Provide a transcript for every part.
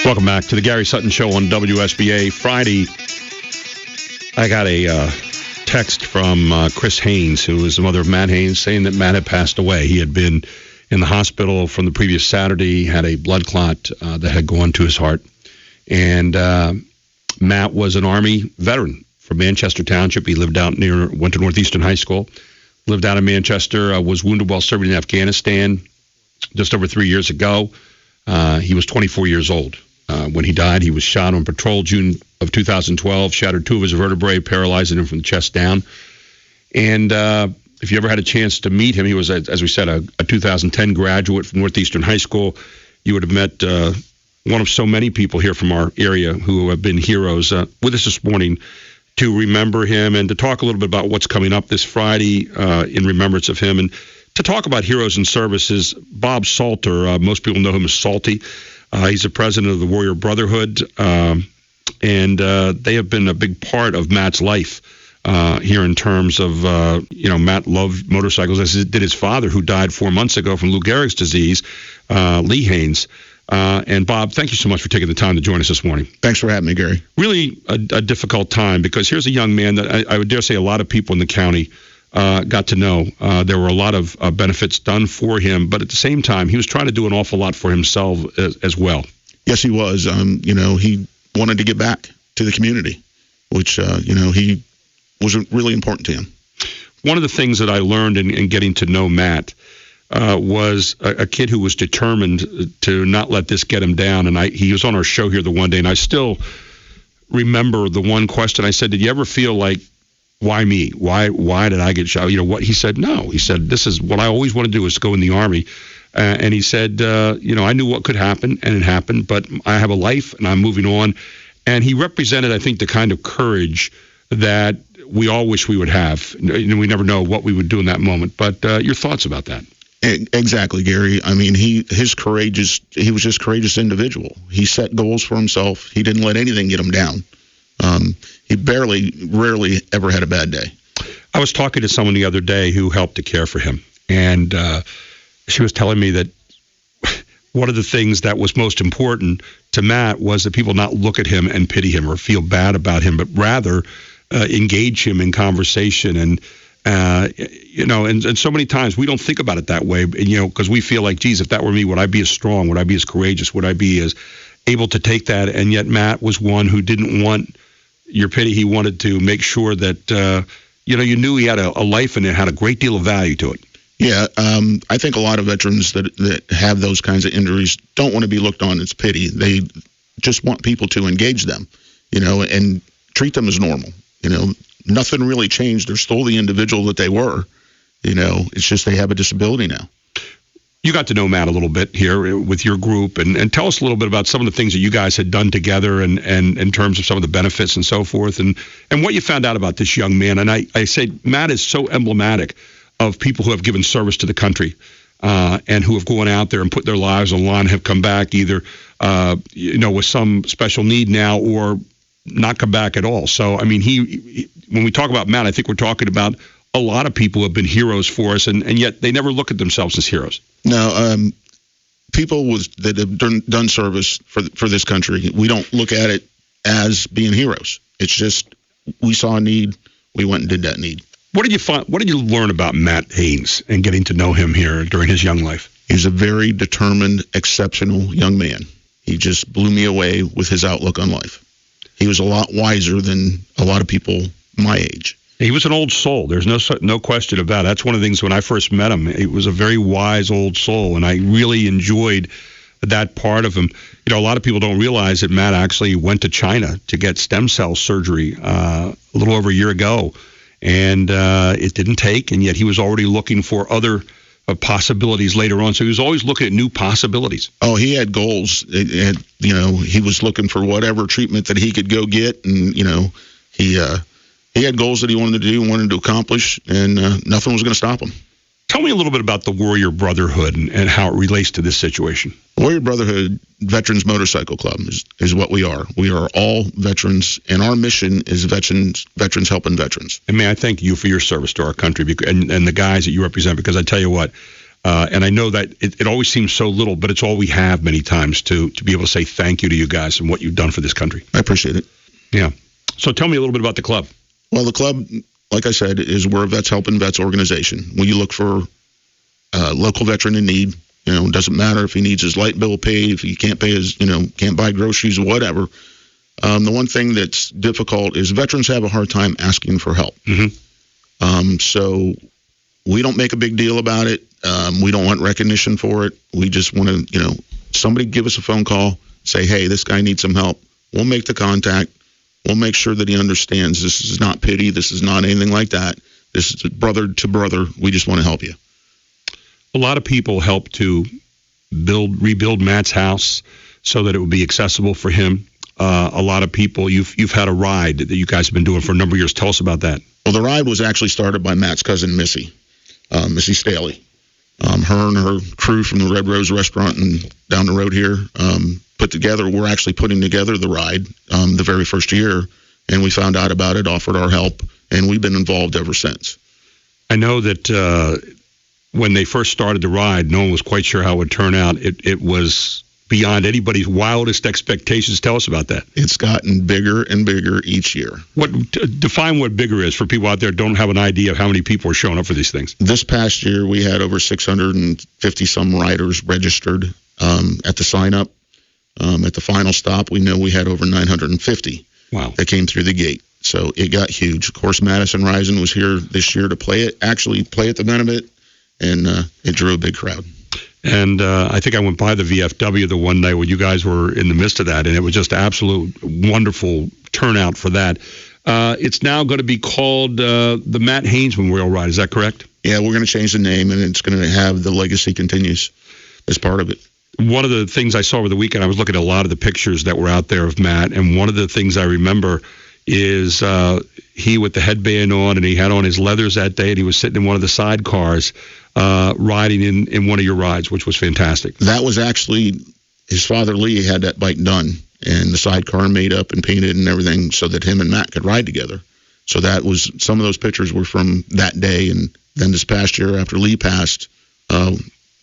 Welcome back to the Gary Sutton Show on WSBA. Friday, I got a text from Chris Haines, who is the mother of Matt Haines, saying that Matt had passed away. He had been in the hospital from the previous Saturday, had a blood clot that had gone to his heart. And Matt was an Army veteran from Manchester Township. He lived out went to Northeastern High School, lived out in Manchester, was wounded while serving in Afghanistan just over 3 years ago. He was 24 years old. When he died, he was shot on patrol June of 2012, shattered 2 of his vertebrae, paralyzing him from the chest down. And if you ever had a chance to meet him, he was, as we said, a 2010 graduate from Northeastern High School. You would have met one of so many people here from our area who have been heroes with us this morning to remember him and to talk a little bit about what's coming up this Friday in remembrance of him. And to talk about heroes and services, Bob Salter, most people know him as Salte. He's the president of the Warrior Brotherhood, and they have been a big part of Matt's life here in terms of, Matt loved motorcycles, as did his father, who died 4 months ago from Lou Gehrig's disease, Lee Haines. And Bob, thank you so much for taking the time to join us this morning. Thanks for having me, Gary. Really a difficult time, because here's a young man that I would dare say a lot of people in the county got to know. There were a lot of benefits done for him, but at the same time, he was trying to do an awful lot for himself as well. Yes, he was. He wanted to give back to the community, which, he was really important to him. One of the things that I learned in getting to know Matt was a kid who was determined to not let this get him down. And he was on our show here the one day, and I still remember the one question I said, did you ever feel like, why me? Why did I get shot? What he said, no. He said, this is what I always want to do, is go in the Army. And he said, I knew what could happen, and it happened, but I have a life, and I'm moving on. And he represented, I think, the kind of courage that we all wish we would have. We never know what we would do in that moment. But your thoughts about that? Exactly, Gary. I mean, he was just a courageous individual. He set goals for himself. He didn't let anything get him down. He rarely ever had a bad day. I was talking to someone the other day who helped to care for him, and she was telling me that one of the things that was most important to Matt was that people not look at him and pity him or feel bad about him, but rather engage him in conversation. And so many times we don't think about it that way, because we feel like, geez, if that were me, would I be as strong? Would I be as courageous? Would I be as able to take that? And yet Matt was one who didn't want your pity. He wanted to make sure that, you knew he had a life and it had a great deal of value to it. Yeah, I think a lot of veterans that have those kinds of injuries don't want to be looked on as pity. They just want people to engage them, and treat them as normal. Nothing really changed. They're still the individual that they were. It's just they have a disability now. You got to know Matt a little bit here with your group, and tell us a little bit about some of the things that you guys had done together, and in terms of some of the benefits and so forth, and what you found out about this young man. And I say Matt is so emblematic of people who have given service to the country, and who have gone out there and put their lives on the line, have come back either with some special need now or not come back at all. So, I mean, when we talk about Matt, I think we're talking about a lot of people who have been heroes for us, and yet they never look at themselves as heroes. No, people that have done service for this country, we don't look at it as being heroes. It's just we saw a need, we went and did that need. What did you find? What did you learn about Matt Haines and getting to know him here during his young life? He's a very determined, exceptional young man. He just blew me away with his outlook on life. He was a lot wiser than a lot of people my age. He was an old soul. There's no question about it. That's one of the things when I first met him. He was a very wise old soul, and I really enjoyed that part of him. A lot of people don't realize that Matt actually went to China to get stem cell surgery a little over a year ago, and it didn't take, and yet he was already looking for other possibilities later on. So he was always looking at new possibilities. Oh, he had goals. He was looking for whatever treatment that he could go get, and he had goals that he wanted to do, wanted to accomplish, and nothing was going to stop him. Tell me a little bit about the Warrior Brotherhood and how it relates to this situation. Warrior Brotherhood Veterans Motorcycle Club is what we are. We are all veterans, and our mission is veterans helping veterans. And may I thank you for your service to our country and the guys that you represent, because I tell you what, And I know that it always seems so little, but it's all we have many times to be able to say thank you to you guys and what you've done for this country. I appreciate it. Yeah. So tell me a little bit about the club. Well, the club, like I said, we're a Vets Helping Vets organization. When you look for a local veteran in need, it doesn't matter if he needs his light bill paid, if he can't pay his, can't buy groceries or whatever. The one thing that's difficult is veterans have a hard time asking for help. Mm-hmm. So we don't make a big deal about it. We don't want recognition for it. We just want to, somebody give us a phone call, say, hey, this guy needs some help. We'll make the contact. We'll make sure that he understands this is not pity. This is not anything like that. This is brother to brother. We just want to help you. A lot of people help to rebuild Matt's house so that it would be accessible for him. A lot of people, you've had a ride that you guys have been doing for a number of years. Tell us about that. Well, the ride was actually started by Matt's cousin, Missy Staley. Her and her crew from the Red Rose restaurant and down the road here put together. We're actually putting together the ride the very first year, and we found out about it, offered our help, and we've been involved ever since. I know that when they first started the ride, no one was quite sure how it would turn out. It was beyond anybody's wildest expectations. Tell us about that. It's gotten bigger and bigger each year. Define what bigger is for people out there who don't have an idea of how many people are showing up for these things. This past year, we had over 650-some riders registered at the sign-up. At the final stop, we know we had over 950 that came through the gate. So it got huge. Of course, Madison Rising was here this year to play at the benefit, and it drew a big crowd. And I think I went by the VFW the one day when you guys were in the midst of that, and it was just absolute wonderful turnout for that. It's now going to be called the Matt Haines Memorial Ride. Is that correct? Yeah, we're going to change the name, and it's going to have the legacy continues as part of it. One of the things I saw over the weekend, I was looking at a lot of the pictures that were out there of Matt, and one of the things I remember is he with the headband on, and he had on his leathers that day, and he was sitting in one of the sidecars riding in one of your rides, which was fantastic. That was actually his father, Lee, had that bike done, and the sidecar made up and painted and everything so that him and Matt could ride together. So that was, some of those pictures were from that day, and then this past year after Lee passed,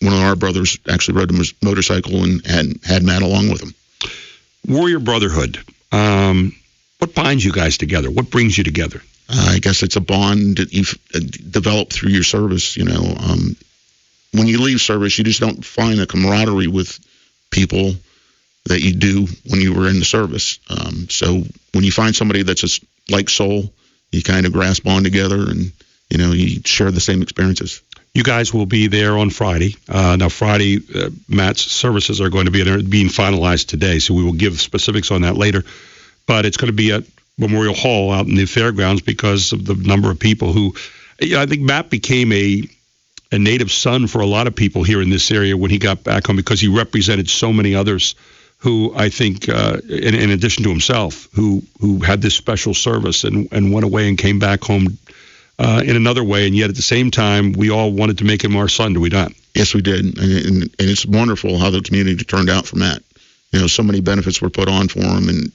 one of our brothers actually rode his motorcycle and had Matt along with him. Warrior Brotherhood. What binds you guys together? What brings you together? I guess it's a bond that you've developed through your service. When you leave service, you just don't find a camaraderie with people that you do when you were in the service. So when you find somebody that's a like soul, you kind of grasp on together and, you share the same experiences. You guys will be there on Friday. Now, Friday, Matt's services are going to be being finalized today, so we will give specifics on that later. But it's going to be at Memorial Hall out in the fairgrounds because of the number of people who, I think Matt became a native son for a lot of people here in this area when he got back home because he represented so many others who I think, in addition to himself, who had this special service and went away and came back home in another way, and yet at the same time, we all wanted to make him our son, did we not? Yes, we did, and it's wonderful how the community turned out for Matt. So many benefits were put on for him, and,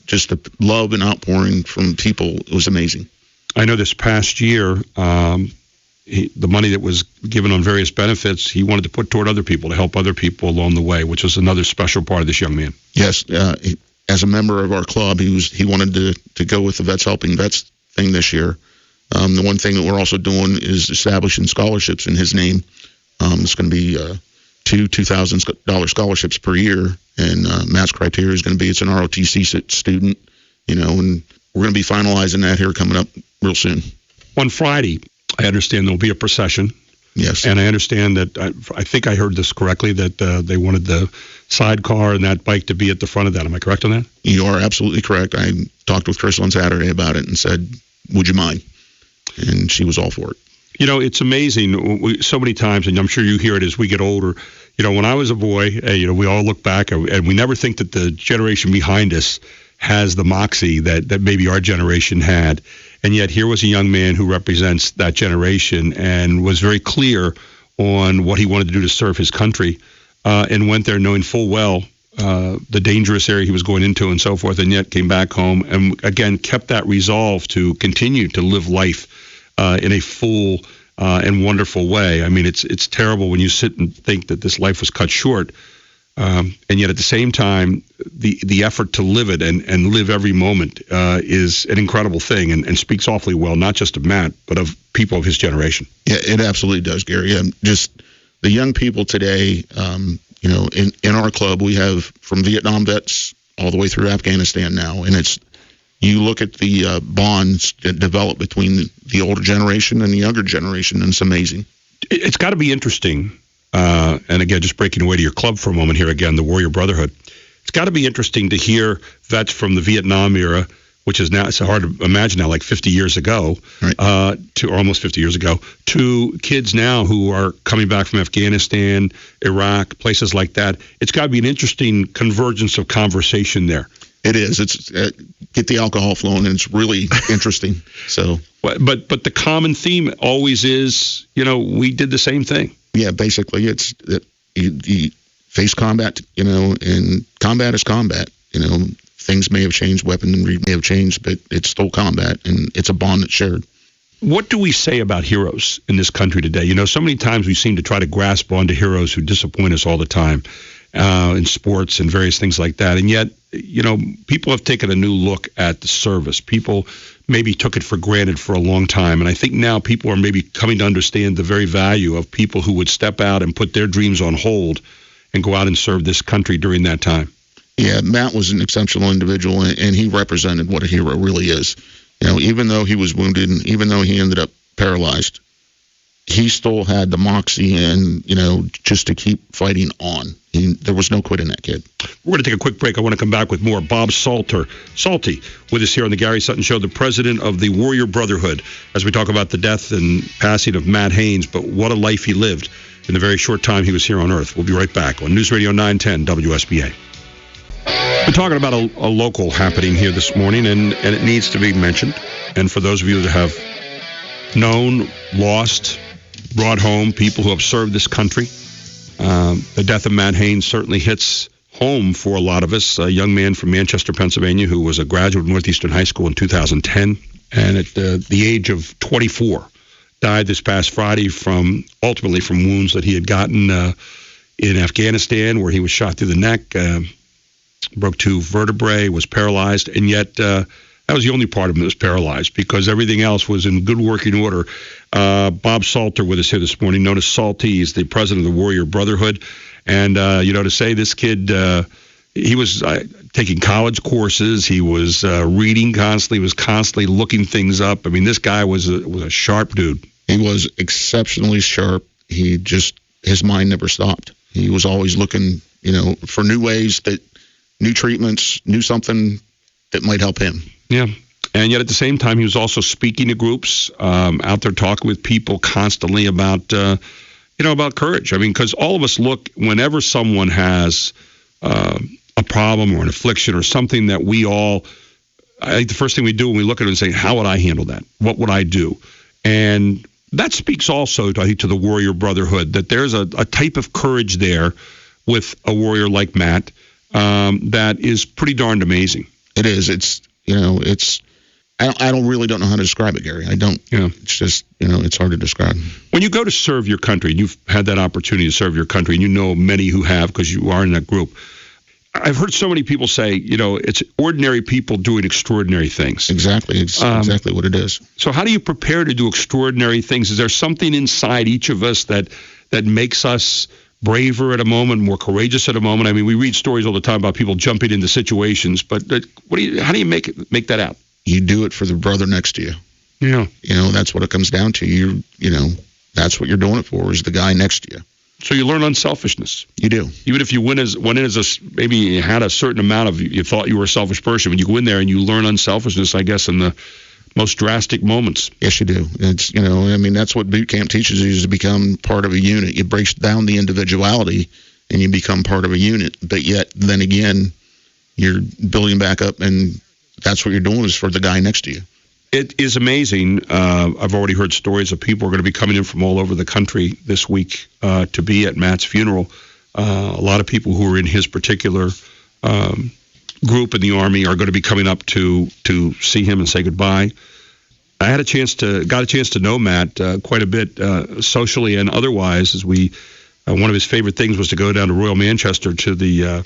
just the love and outpouring from people, it was amazing. I know this past year, the money that was given on various benefits, he wanted to put toward other people, to help other people along the way, which was another special part of this young man. Yes, as a member of our club, he wanted to go with the Vets Helping Vets thing this year. The one thing that we're also doing is establishing scholarships in his name. It's going to be two $2,000 scholarships per year, and Matt's criteria is going to be it's an ROTC student, and we're going to be finalizing that here coming up real soon. On Friday, I understand there'll be a procession. Yes. And I understand that, I think I heard this correctly, that they wanted the sidecar and that bike to be at the front of that. Am I correct on that? You are absolutely correct. I talked with Chris on Saturday about it and said, would you mind? And she was all for it. It's amazing. So many times, and I'm sure you hear it as we get older, when I was a boy, we all look back and we never think that the generation behind us has the moxie that maybe our generation had. And yet here was a young man who represents that generation and was very clear on what he wanted to do to serve his country, and went there knowing full well the dangerous area he was going into and so forth, and yet came back home and, again, kept that resolve to continue to live life in a full and wonderful way. I mean, it's terrible when you sit and think that this life was cut short, and yet at the same time, the effort to live it and live every moment is an incredible thing, and speaks awfully well, not just of Matt, but of people of his generation. Yeah, it absolutely does, Gary. Just the young people today, in our club, we have from Vietnam vets all the way through Afghanistan now, and you look at the bonds that develop between the older generation and the younger generation, and it's amazing. It's got to be interesting, and again, just breaking away to your club for a moment here again, the Warrior Brotherhood. It's got to be interesting to hear vets from the Vietnam era, which is now, it's hard to imagine now, like 50 years ago, right. Or almost 50 years ago, to kids now who are coming back from Afghanistan, Iraq, places like that. It's got to be an interesting convergence of conversation there. It is. It's get the alcohol flowing, and it's really interesting. So, but the common theme always is, we did the same thing. Yeah, basically, it's that you face combat, and combat is combat. Things may have changed, weaponry may have changed, but it's still combat, and it's a bond that's shared. What do we say about heroes in this country today? So many times we seem to try to grasp onto heroes who disappoint us all the time in sports and various things like that. And yet, people have taken a new look at the service. People maybe took it for granted for a long time. And I think now people are maybe coming to understand the very value of people who would step out and put their dreams on hold and go out and serve this country during that time. Yeah, Matt was an exceptional individual, and he represented what a hero really is. Even though he was wounded, and even though he ended up paralyzed, he still had the moxie and, just to keep fighting on. There was no quit in that kid. We're going to take a quick break. I want to come back with more. Bob Salte with us here on the Gary Sutton Show, the president of the Warrior Brotherhood, as we talk about the death and passing of Matt Haines, but what a life he lived in the very short time he was here on Earth. We'll be right back on News Radio 910 WSBA. We're talking about a local happening here this morning, and it needs to be mentioned. And for those of you that have known, lost, brought home people who have served this country, the death of Matt Haines certainly hits home for a lot of us. A young man from Manchester, Pennsylvania, who was a graduate of Northeastern High School in 2010, and at the age of 24, died this past Friday ultimately from wounds that he had gotten in Afghanistan, where he was shot through the neck. Broke 2 vertebrae, was paralyzed, and yet that was the only part of him that was paralyzed, because everything else was in good working order. Bob Salter with us here this morning, known as Salte. He's the president of the Warrior Brotherhood. And, to say this kid, he was taking college courses. He was reading constantly. He was constantly looking things up. I mean, this guy was a sharp dude. He was exceptionally sharp. His mind never stopped. He was always looking, for new ways new treatments, knew something that might help him. Yeah. And yet at the same time, he was also speaking to groups, out there talking with people constantly about, about courage. I mean, because all of us look, whenever someone has a problem or an affliction or something that I think the first thing we do when we look at it and say, how would I handle that? What would I do? And that speaks also, I think, to the Warrior Brotherhood, that there's a type of courage there with a warrior like Matt, that is pretty darned amazing. It is. I don't know how to describe it, Gary. I don't. Yeah. It's just, it's hard to describe. When you go to serve your country, and you've had that opportunity to serve your country, and you know many who have because you are in that group. I've heard so many people say, it's ordinary people doing extraordinary things. Exactly. It's exactly what it is. So how do you prepare to do extraordinary things? Is there something inside each of us that makes us braver at a moment, more courageous at a moment? I mean, we read stories all the time about people jumping into situations, but how do you make that out? You do it for the brother next to you. Yeah. That's what it comes down to. That's what you're doing it for, is the guy next to you. So you learn unselfishness. You do. Even if you went in as maybe you had a certain amount of, you thought you were a selfish person, when you go in there and you learn unselfishness, I guess, in the most drastic moments. Yes, you do. It's, that's what boot camp teaches you, is to become part of a unit. It breaks down the individuality and you become part of a unit. But yet, then again, you're building back up, and that's what you're doing, is for the guy next to you. It is amazing. I've already heard stories of people who are going to be coming in from all over the country this week to be at Matt's funeral. A lot of people who are in his particular group in the Army are going to be coming up to see him and say goodbye. I got a chance to know Matt quite a bit socially and otherwise. As one of his favorite things was to go down to Royal Manchester to the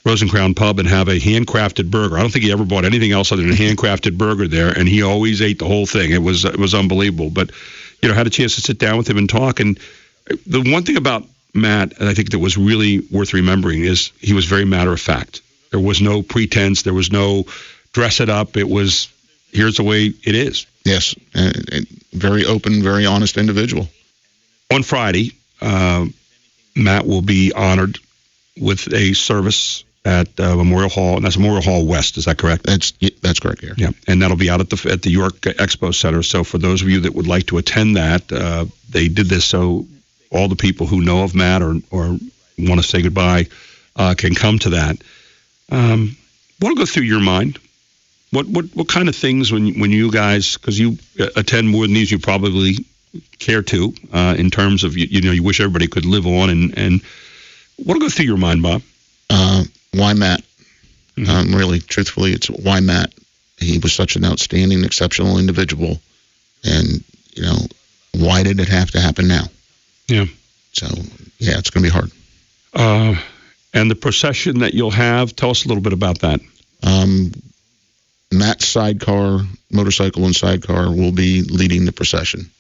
Rose and Crown Pub and have a handcrafted burger. I don't think he ever bought anything else other than a handcrafted burger there, and he always ate the whole thing. It was unbelievable. But had a chance to sit down with him and talk. And the one thing about Matt, and I think that was really worth remembering, is he was very matter of fact. There was no pretense. There was no dress it up. It was, here's the way it is. Yes, very open, very honest individual. On Friday, Matt will be honored with a service at Memorial Hall, and that's Memorial Hall West. Is that correct? That's correct, Gary. Yeah, and that'll be out at the York Expo Center. So for those of you that would like to attend that, they did this so all the people who know of Matt or want to say goodbye can come to that. Want to go through your mind? What kind of things when you guys, because you attend more than these, you probably care to, in terms of you wish everybody could live on, and want to go through your mind, Bob? Why Matt? Mm-hmm. Really, truthfully, it's why Matt. He was such an outstanding, exceptional individual, and why did it have to happen now? Yeah. So it's going to be hard. And the procession that you'll have, tell us a little bit about that. Matt's sidecar, motorcycle and sidecar, will be leading the procession.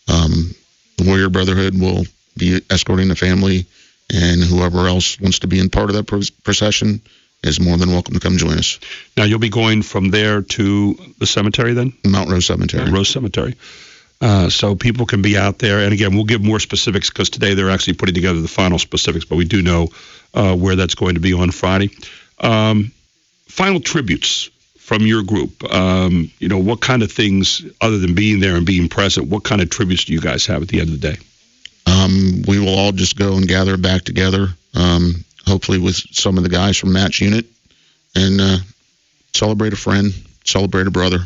The Warrior Brotherhood will be escorting the family, and whoever else wants to be in part of that procession is more than welcome to come join us. Now, you'll be going from there to the cemetery then? Mount Rose Cemetery. Mount Rose Cemetery. So people can be out there. And again, we'll give more specifics because today they're actually putting together the final specifics, but we do know where that's going to be on Friday. Final tributes from your group. What kind of things, other than being there and being present, what kind of tributes do you guys have at the end of the day? We will all just go and gather back together, hopefully with some of the guys from Matt's unit, and celebrate a friend, celebrate a brother,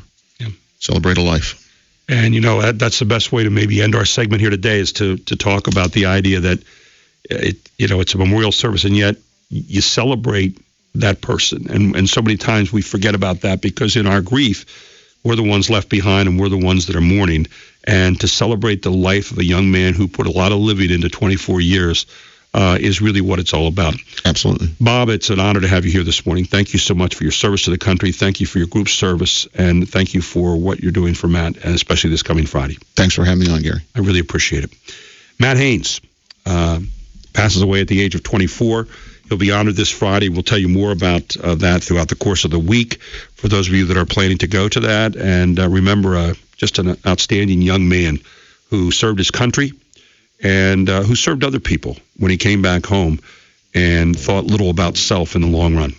celebrate a life. And, that's the best way to maybe end our segment here today, is to talk about the idea that, it's a memorial service, and yet you celebrate that person. And so many times we forget about that because in our grief, we're the ones left behind and we're the ones that are mourning. And to celebrate the life of a young man who put a lot of living into 24 years is really what it's all about. Absolutely. Bob, it's an honor to have you here this morning. Thank you so much for your service to the country. Thank you for your group's service. And thank you for what you're doing for Matt, and especially this coming Friday. Thanks for having me on, Gary. I really appreciate it. Matt Haines passes away at the age of 24. He'll be honored this Friday. We'll tell you more about that throughout the course of the week for those of you that are planning to go to that. And remember, just an outstanding young man who served his country and who served other people when he came back home and thought little about self in the long run.